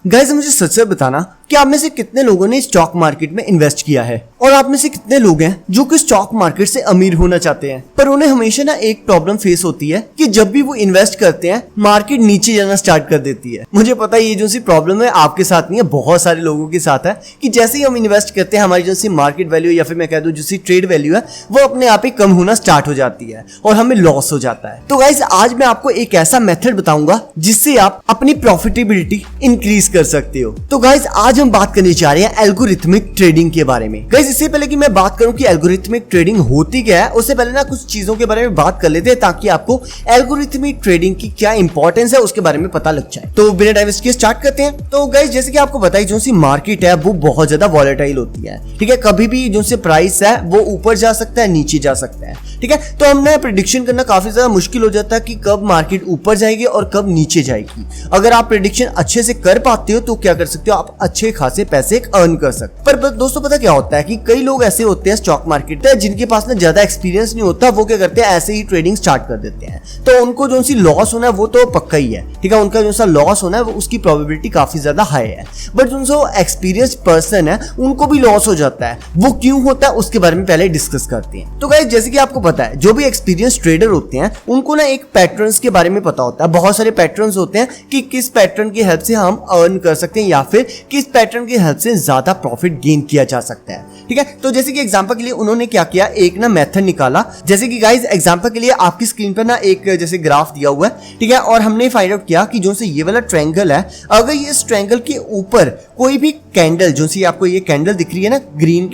Guys मुझे सच सच बताना कि आप में से कितने लोगों ने स्टॉक मार्केट में इन्वेस्ट किया है और आप में से कितने लोग हैं जो कि स्टॉक मार्केट से अमीर होना चाहते हैं, पर उन्हें हमेशा ना एक प्रॉब्लम फेस होती है कि जब भी वो इन्वेस्ट करते हैं मार्केट नीचे जाना स्टार्ट कर देती है। मुझे पता है ये जो सी प्रॉब्लम है आपके साथ नहीं है, बहुत सारे लोगों के साथ है कि जैसे ही हम इन्वेस्ट करते हैं हमारी जो सी मार्केट वैल्यू या फिर मैं कह दूं जो सी ट्रेड वैल्यू है वो अपने आप ही कम होना स्टार्ट हो जाती है और हमें लॉस हो जाता है। तो गाइस आज मैं आपको एक ऐसा मेथड बताऊंगा जिससे आप अपनी प्रॉफिटेबिलिटी इंक्रीज कर सकते हो। तो गाइस आज हम बात करने जा रहे हैं एल्गोरिथमिक ट्रेडिंग के बारे में। गाइस इससे पहले कि मैं बात करूं कि एल्गोरिथमिक ट्रेडिंग होती क्या है, उससे पहले ना कुछ चीजों के बारे में बात कर लेते हैं ताकि आपको एल्गोरिथमिक ट्रेडिंग की क्या इंपॉर्टेंस है उसके बारे में पता लग जाए। तो बिना टाइम वेस्ट किए स्टार्ट करते हैं। तो गाइस जैसे कि आपको बताइए जो सी मार्केट है वो बहुत ज्यादा वॉलेटाइल होती है, ठीक है। कभी भी जो से प्राइस है वो ऊपर जा सकता है, नीचे जा सकता है, ठीक है। तो हमने प्रेडिक्शन करना काफी ज्यादा मुश्किल हो जाता है कि कब मार्केट ऊपर जाएगी और कब नीचे जाएगी। अगर आप प्रेडिक्शन अच्छे से कर पाते हो तो क्या कर सकते हो, आप अच्छे खासे पैसे अर्न कर सकते। पर दोस्तों पता क्या होता है कि कई लोग ऐसे होते हैं स्टॉक मार्केट में जिनके पास ना ज्यादा एक्सपीरियंस नहीं होता, वो क्या करते हैं ऐसे ही ट्रेडिंग स्टार्ट कर देते हैं। तो उनको जो सी लॉस होना है वो तो पक्का ही है, ठीक है। उनका जो सा लॉस होना है वो उसकी प्रोबेबिलिटी काफी ज्यादा हाई है। बट जो एक्सपीरियंस पर्सन है उनको भी लॉस हो जाता है। वो क्यों होता है उसके बारे में पहले डिस्कस करते हैं। तो गाइस जैसे कि आपको पता है जो भी एक्सपीरियंस ट्रेडर होते हैं उनको ना एक पैटर्न्स के बारे में पता होता है। बहुत सारे पैटर्न्स होते हैं कि किस पैटर्न की हेल्प से हम अर्न कर सकते हैं या फिर किस पैटर्न की हेल्प से ज्यादा प्रॉफिट गेन किया जा सकता है, ठीक है। तो जैसे कि एग्जांपल के लिए उन्होंने क्या किया, एक ना मेथड निकाला। जैसे कि गाइस एग्जांपल के लिए आपकी स्क्रीन पर ना एक जैसे ग्राफ दिया हुआ है, ठीक है। और हमने फाइंड आउट किया कि जो से ये वाला ट्रायंगल है, अगर ये इस ट्रायंगल के ऊपर कोई भी कैंडल, जो सी आपको ये कैंडल दिख रही है ना, ग्रीन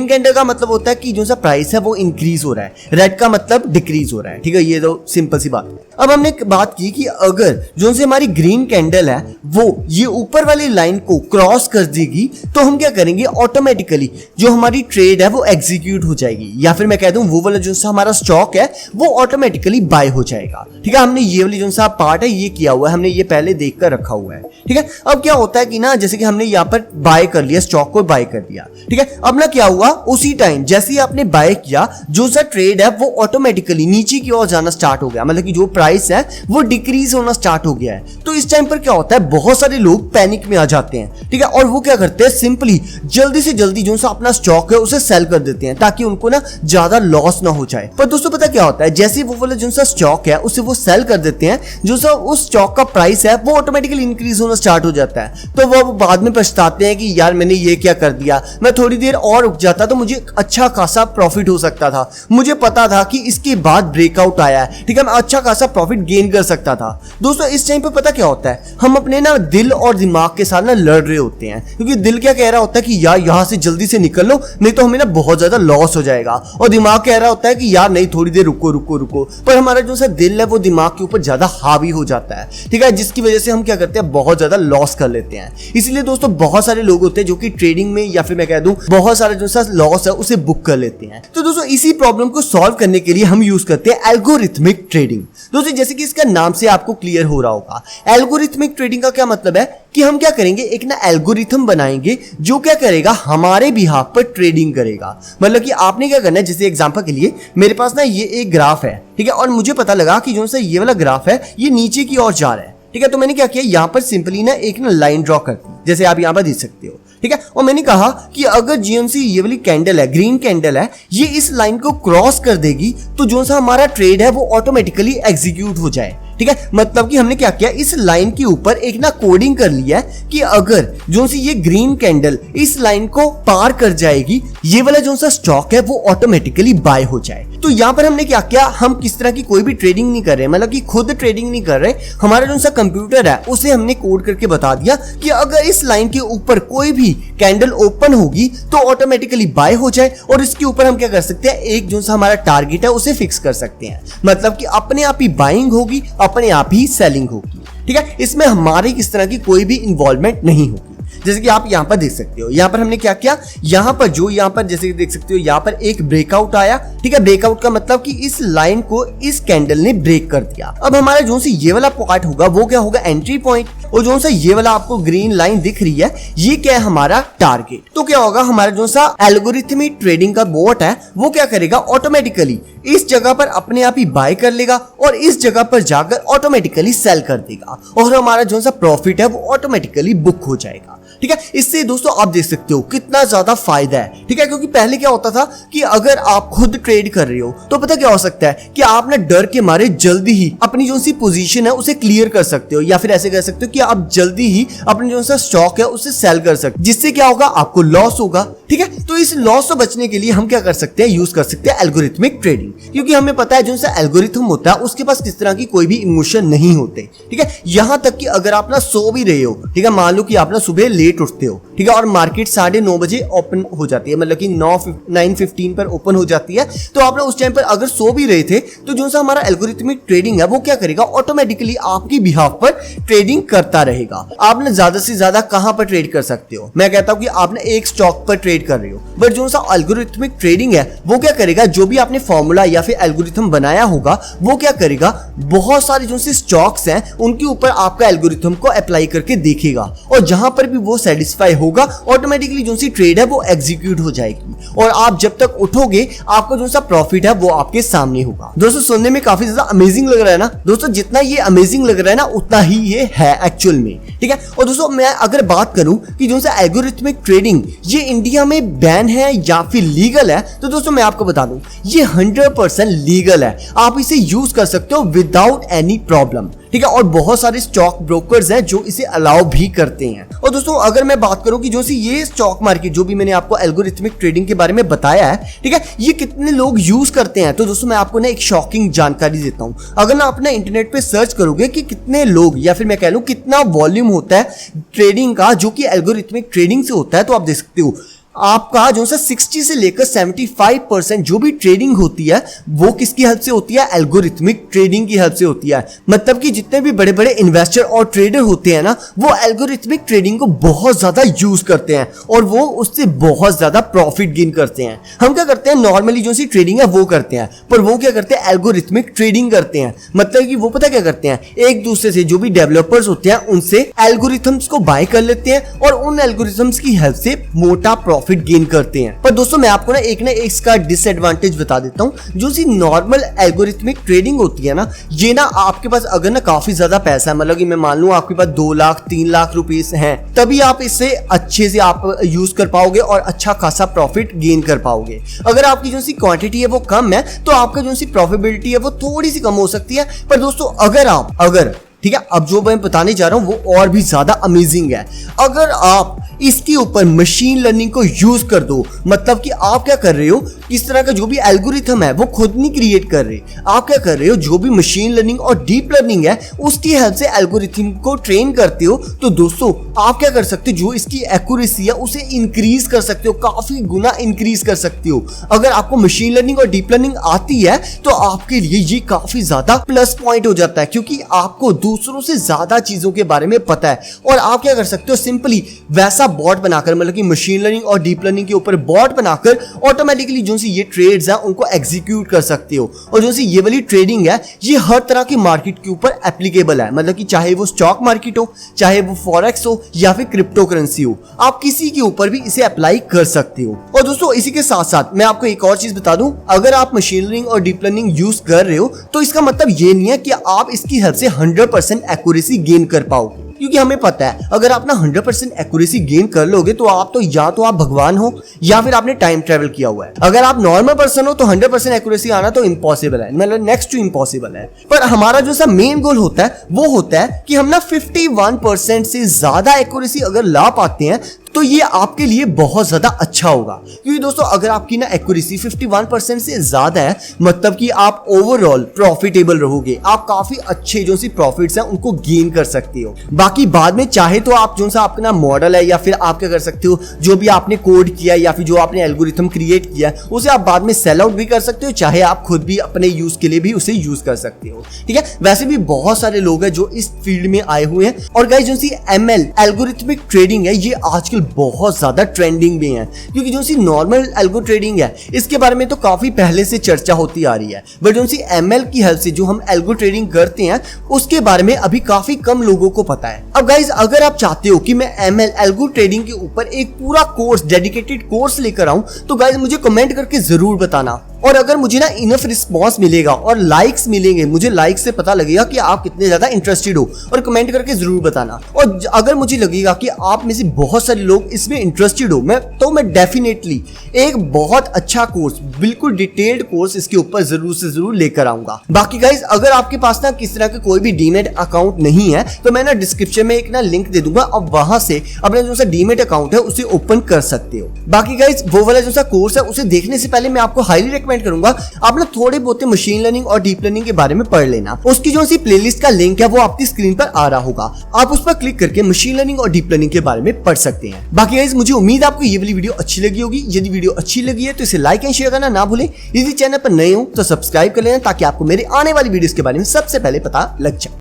कैंडल का मतलब होता है कि जो सा प्राइस है वो इंक्रीज हो रहा है, रेड का मतलब डिक्रीज हो रहा है, ठीक है। ये तो सिंपल सी बात है। अब हमने बात की कि अगर जो से हमारी ग्रीन कैंडल है वो ये ऊपर वाली लाइन को क्रॉस कर देगी तो हम क्या करेंगे, ऑटोमेटिकली जो हमारी ट्रेड है वो एग्जीक्यूट हो जाएगी, या फिर मैं कह दूं वो वाला जो सा हमारा स्टॉक है वो ऑटोमेटिकली बाय हो जाएगा, ठीक है। हमने ये वाली जो सा पार्ट है ये किया हुआ है, हमने ये पहले देख कर रखा हुआ है, ठीक है। अब क्या होता है कि ना जैसे कि हमने यहाँ पर बाय कर लिया, स्टॉक को बाय कर दिया, ठीक है। अब ना क्या हुआ, उसी टाइम जैसे ही आपने बाय किया जो सा ट्रेड है वो ऑटोमेटिकली नीचे की ओर जाना स्टार्ट हो गया, मतलब कि जो प्राइस है वो डिक्रीज होना स्टार्ट हो गया है। तो इस टाइम पर क्या होता है, बहुत सारे लोग पैनिक में आ जाते हैं, ठीक है। और वो क्या करते हैं, सिंपली जल्दी से जल्दी जो सा अपना स्टॉक है उसे सेल कर देते हैं ताकि उनको ना ज्यादा लॉस ना हो जाए। पर दोस्तों पता क्या होता है, जैसे वो वाला जो सा स्टॉक है उसे वो सेल कर देते हैं, जो सा उस स्टॉक का प्राइस है वो ऑटोमेटिकली इंक्रीज होना स्टार्ट हो जाता है। तो वो बाद में पछताते हैं कि यार मैंने ये क्या कर दिया, मैं थोड़ी देर और रुक जाता तो मुझे अच्छा खासा प्रॉफिट हो सकता था, मुझे पता था कि इसके बाद ब्रेकआउट आया है, ठीक है, मैं अच्छा खासा प्रॉफिट गेन कर सकता था। दोस्तों इस टाइम पे पता क्या होता है, हम अपने ना दिल और दिमाग के साथ ना लड़ रहे होते हैं, क्योंकि दिल क्या कह रहा होता है कि यार यहाँ से जल्दी से निकल लो नहीं तो हमें ना बहुत ज्यादा लॉस हो जाएगा, और दिमाग कह रहा होता है कि यार नहीं थोड़ी देर रुको रुको रुको। पर हमारा जो सा दिल है वो दिमाग के ऊपर ज्यादा हावी हो जाता है, ठीक है, जिसकी वजह से हम क्या करते हैं, बहुत ज्यादा लॉस कर लेते हैं। इसीलिए दोस्तों बहुत सारे लोग होते हैं जो कि ट्रेडिंग में या फिर मैं कह दूं बहुत सारा जो सा लॉस है उसे बुक कर लेते हैं। तो दोस्तों इसी प्रॉब्लम को सॉल्व करने के लिए हम यूज करते हैं एल्गोरिथमिक ट्रेडिंग। दोस्तों जैसे कि इसका नाम से आपको क्लियर हो रहा होगा, एल्गोरिथमिक ट्रेडिंग का क्या मतलब है कि हम क्या करेंगे, एक ना एल्गोरिथम बनाएंगे जो क्या करेगा, हमारे बिहाफ पर ट्रेडिंग करेगा। मतलब कि आपने क्या करना है, जैसे एग्जांपल के लिए मेरे पास ना ये एक ग्राफ है, ठीक है, और मुझे पता लगा कि जो सा ये वाला ग्राफ है ये नीचे की ओर जा रहा है, ठीक है। तो मैंने क्या किया, यहाँ पर सिंपली ना एक ना लाइन ड्रॉ कर दी, जैसे आप यहाँ पर देख सकते हो, ठीक है। और मैंने कहा कि अगर जीएमसी ये वाली कैंडल है, ग्रीन कैंडल है, ये इस लाइन को क्रॉस कर देगी तो जो सा हमारा ट्रेड है वो ऑटोमेटिकली एग्जीक्यूट हो जाए, ठीक है। मतलब कि हमने क्या किया, इस लाइन के ऊपर एक ना कोडिंग कर लिया है कि अगर जो सी ये ग्रीन कैंडल इस लाइन को पार कर जाएगी, ये वाला जो सा स्टॉक है वो ऑटोमेटिकली बाय हो जाए। तो यहाँ पर हमने क्या किया, हम किस तरह की कोई भी ट्रेडिंग नहीं कर रहे, मतलब कि खुद ट्रेडिंग नहीं कर रहे, हमारा जो सा कंप्यूटर है उसे हमने कोड करके बता दिया कि अगर इस लाइन के ऊपर कोई भी कैंडल ओपन होगी तो ऑटोमेटिकली बाय हो जाए, और इसके ऊपर हम क्या कर सकते हैं, एक जो सा हमारा टारगेट है उसे फिक्स कर सकते हैं। मतलब कि अपने आप ही बाइंग होगी, अपने आप ही सेलिंग होगी, ठीक है। इसमें हमारी किस तरह की कोई भी इन्वॉल्वमेंट नहीं होगी। जैसे कि आप यहाँ पर देख सकते हो, यहाँ पर हमने क्या किया, यहाँ पर जैसे कि देख सकते हो यहाँ पर एक ब्रेकआउट आया। ठीक है, ब्रेकआउट का मतलब कि इस लाइन को इस कैंडल ने ब्रेक कर दिया। अब हमारा जो सी ये वाला पॉइंट होगा वो क्या होगा, एंट्री पॉइंट। और जो सा ये वाला आपको ग्रीन लाइन दिख रही है ये क्या है, हमारा टारगेट। तो क्या होगा, हमारा जो सा एल्गोरिथमिक ट्रेडिंग का बोट है वो क्या करेगा, ऑटोमेटिकली इस जगह पर अपने आप ही बाय कर लेगा और इस जगह पर जाकर ऑटोमेटिकली सेल कर देगा और हमारा जो सा प्रॉफिट है वो ऑटोमेटिकली बुक हो जाएगा। ठीक है, इससे दोस्तों आप देख सकते हो कितना ज्यादा फायदा है। ठीक है, क्योंकि पहले क्या होता था कि अगर आप खुद ट्रेड कर रहे हो तो पता क्या हो सकता है कि आप ना डर के मारे जल्दी ही अपनी जो सी पोजीशन है उसे क्लियर कर सकते हो, या फिर ऐसे कह सकते हो कि आप जल्दी ही अपने जो सा स्टॉक है उसे सेल कर सकते हो, जिससे क्या होगा, आपको लॉस होगा। ठीक है, तो इस लॉस से बचने के लिए हम क्या कर सकते हैं, यूज कर सकते हैं एल्गोरिथमिक ट्रेडिंग, क्योंकि हमें पता है जो सा एल्गोरिथम होता है उसके पास किस तरह की कोई भी इमोशन नहीं होते। ठीक है, यहां तक कि अगर आप ना सो भी रहे हो, ठीक है, मान लो कि आप ना सुबह लेट उठते हो, ठीक है, और मार्केट 9:30 बजे ओपन हो जाती है, मतलब कि 9:15 पर ओपन हो जाती है, तो आप ना उस टाइम पर अगर सो भी रहे थे तो जो सा हमारा एल्गोरिथमिक ट्रेडिंग है वो क्या करेगा, ऑटोमेटिकली आपकी बिहाफ पर ट्रेडिंग करता रहेगा। आप ना ज्यादा से ज्यादा कहां पर ट्रेड कर सकते हो, मैं कहता हूं कि आप ना एक स्टॉक पर ट्रेड कर रहे हो, बट जो सा एल्गोरिथमिक ट्रेडिंग है वो क्या करेगा, जो भी आपने फॉर्मूला या फिर एल्गोरिथम बनाया होगा वो क्या करेगा, बहुत सारे जो से स्टॉक्स हैं उनके ऊपर आपका एल्गोरिथम को अप्लाई करके देखेगा और जहां पर भी वो सेटिस्फाई होगा ऑटोमेटिकली जो सी ट्रेड है वो एग्जीक्यूट हो जाएगी और आप जब तक उठोगे आपका जो सा प्रॉफिट है वो आपके सामने होगा। दोस्तों सुनने में काफी ज्यादा अमेजिंग लग रहा है ना दोस्तों, जितना ये अमेजिंग लग रहा है ना उतना ही ये है एक्चुअल में। ठीक है, और दोस्तों मैं अगर बात करूं कि जो सा एल्गोरिथमिक ट्रेडिंग ये इंडिया में बैन है या फिर लीगल है, तो दोस्तों मैं आपको बता दूं ये 100% लीगल है, आप इसे यूज कर सकते हो विदाउट एनी प्रॉब्लम। ठीक है, और बहुत सारे स्टॉक ब्रोकर्स हैं जो इसे अलाउ भी करते हैं। और दोस्तों अगर मैं बात करूं कि जो सी ये स्टॉक मार्केट जो भी मैंने आपको एल्गोरिथमिक ट्रेडिंग के बारे में बताया है, ठीक है, ये कितने लोग यूज करते हैं, तो दोस्तों मैं आपको ना एक शॉकिंग जानकारी देता हूं। अगर ना अपने इंटरनेट पे सर्च करोगे कि कितने लोग या फिर मैं कह लूं कितना वॉल्यूम होता है ट्रेडिंग का जो कि एल्गोरिथमिक ट्रेडिंग से होता है, तो आप देख सकते हो आपका जो सा 60 से लेकर 75% जो भी ट्रेडिंग होती है वो किसकी हेल्प से होती है, एल्गोरिथमिक ट्रेडिंग की हेल्प से होती है। मतलब कि जितने भी बड़े बड़े इन्वेस्टर और ट्रेडर होते हैं ना वो एल्गोरिथमिक ट्रेडिंग को बहुत ज्यादा यूज करते हैं और वो उससे बहुत ज्यादा प्रॉफिट गेन करते हैं। हम क्या करते हैं, नॉर्मली जो सी ट्रेडिंग है वो करते हैं, पर वो क्या करते हैं, एल्गोरिथमिक ट्रेडिंग करते हैं। मतलब कि वो पता क्या करते हैं, एक दूसरे से जो भी डेवलपर्स होते हैं उनसे एल्गोरिथम्स को बाय कर लेते हैं और उन एल्गोरिथम्स की हेल्प से मोटा प्रॉफिट गेन करते हैं। पर दोस्तों मैं आपको ना एक इसका डिसएडवांटेज बता देता हूं। जो सी नॉर्मल एल्गोरिथमिक ट्रेडिंग होती है ना, ये ना आपके पास अगर ना काफी ज्यादा पैसा है, मतलब कि मैं मान लूं आपके पास 2 लाख 3 लाख रुपीस हैं, तभी आप इसे अच्छे से आप यूज कर पाओगे और अच्छा खासा प्रॉफिट गेन कर पाओगे। अगर आपकी जो सी क्वांटिटी है वो कम है तो आपका जो सी प्रॉफिटेबिलिटी है वो थोड़ी सी कम हो सकती है। पर दोस्तों अगर ठीक है, अब जो मैं बताने जा रहा हूं वो और भी ज्यादा अमेजिंग है। अगर आप इसके ऊपर मशीन लर्निंग को यूज कर दो, मतलब कि आप क्या कर रहे हो, इस तरह का जो भी एल्गोरिथम है वो खुद नहीं क्रिएट कर रहे, आप क्या कर रहे हो, जो भी मशीन लर्निंग और डीप लर्निंग है उसकी हेल्प से एल्गोरिथम को ट्रेन करते हो, तो दोस्तों आप क्या कर सकते हो, जो इसकी एक्यूरेसी है उसे इंक्रीज कर सकते हो, काफी गुना इंक्रीज कर सकते हो। अगर आपको मशीन लर्निंग और डीप लर्निंग आती है तो आपके लिए ये काफी ज्यादा प्लस पॉइंट हो जाता है, क्योंकि आपको दूसरों से ज्यादा चीजों के बारे में पता है और आप क्या कर सकते हो, सिंपली वैसा बॉट बनाकर, मतलब कि मशीन लर्निंग और डीप लर्निंग के ऊपर बॉट बनाकर ऑटोमेटिकली जो सी ये ट्रेड्स हैं उनको एग्जीक्यूट कर सकते हो। और जो सी ये वाली ट्रेडिंग है ये हर तरह की मार्केट के ऊपर एप्लीकेबल है, मतलब कि चाहे वो स्टॉक मार्केट हो, चाहे वो फॉरेक्स हो या फिर क्रिप्टो करेंसी हो, आप किसी के ऊपर भी इसे अप्लाई कर सकते हो। और दोस्तों इसी के साथ साथ मैं आपको एक और चीज बता दूं, अगर आप मशीन लर्निंग और डीप लर्निंग यूज कर रहे हो तो इसका मतलब ये नहीं है कि आप इसकी हेल्प से 100% एक्यूरेसी गेन कर पाओगे, क्योंकि हमें पता है अगर आप ना 100% एक्यूरेसी गेन कर लोगे तो आप तो या तो आप भगवान हो या फिर आपने टाइम ट्रेवल किया हुआ है। अगर आप नॉर्मल पर्सन हो तो 100% एक्यूरेसी आना तो इम्पॉसिबल है, मतलब नेक्स्ट टू इम्पॉसिबल है। पर हमारा जो सा मेन गोल होता है वो होता है कि हम ना 51% से ज्यादा एक्यूरेसी अगर ला पाते हैं तो ये आपके लिए बहुत ज्यादा अच्छा होगा, क्योंकि दोस्तों अगर आपकी ना एक्यूरेसी 51% से ज्यादा है, मतलब कि आप ओवरऑल प्रॉफिटेबल रहोगे, आप काफी अच्छे जो सी प्रॉफिट्स हैं उनको गेन कर सकते हो। बाकी बाद में चाहे तो आप जो सा आपका मॉडल है या फिर आप क्या कर सकते हो, जो भी आपने कोड किया या फिर जो आपने एल्गोरिथम क्रिएट किया उसे आप बाद में सेल आउट भी कर सकते हो, चाहे आप खुद भी अपने यूज के लिए भी उसे यूज कर सकते हो। ठीक है, वैसे भी बहुत सारे लोग हैं जो इस फील्ड में आए हुए हैं। और गाइस जो सी ML एल्गोरिथमिक ट्रेडिंग है ये आजकल बहुत ज्यादा ट्रेंडिंग में है, क्योंकि जो सी नॉर्मल एल्गो ट्रेडिंग है इसके बारे में तो काफी पहले से चर्चा होती आ रही है, बट जो सी ML की हेल्प से जो हम एल्गो ट्रेडिंग करते हैं उसके बारे में अभी काफी कम लोगों को पता है। अब गाइस अगर आप चाहते हो कि मैं ML एल्गो ट्रेडिंग के ऊपर एक पूरा कोर्स, डेडिकेटेड कोर्स लेकर आऊं, तो गाइस मुझे कमेंट करके जरूर बताना। और अगर मुझे ना इनफ रिस्पांस मिलेगा और लाइक्स मिलेंगे, मुझे लाइक्स से पता लगेगा कि आप कितने ज्यादा इंटरेस्टेड हो, और कमेंट करके जरूर बताना। और अगर मुझे लगेगा कि आप में से बहुत सारे लोग इसमें इंटरेस्टेड हो, मैं डेफिनेटली एक बहुत अच्छा कोर्स, बिल्कुल डिटेल्ड कोर्स इसके ऊपर जरूर से जरूर लेकर आऊंगा। बाकी गाइस अगर आपके पास ना किस तरह का कोई भी डीमेट अकाउंट नहीं है तो मैं ना डिस्क्रिप्शन में एक ना लिंक दे दूंगा, अब वहां से अपना जो सा डीमेट अकाउंट है उसे ओपन कर सकते हो। बाकी गाइस वो वाला जो सा कोर्स है उसे देखने से पहले मैं आपको हाईली रेकमेंड करूंगा आप ना थोड़े बहुत मशीन लर्निंग और डीप लर्निंग के बारे में पढ़ लेना। उसकी जो सी प्लेलिस्ट का लिंक है वो आपकी स्क्रीन पर आ रहा होगा, आप उस पर क्लिक करके मशीन लर्निंग और डीप लर्निंग के बारे में पढ़ सकते हैं। बाकी गाइस मुझे उम्मीद है आपको ये वाली वीडियो अच्छी लगी होगी। यदि वीडियो अच्छी लगी है तो इसे लाइक एंड शेयर करना ना भूलें। यदि चैनल पर नए हो तो सब्सक्राइब कर लेना ताकि आपको मेरे आने वाली वीडियोस के बारे में सबसे पहले पता लग जाए।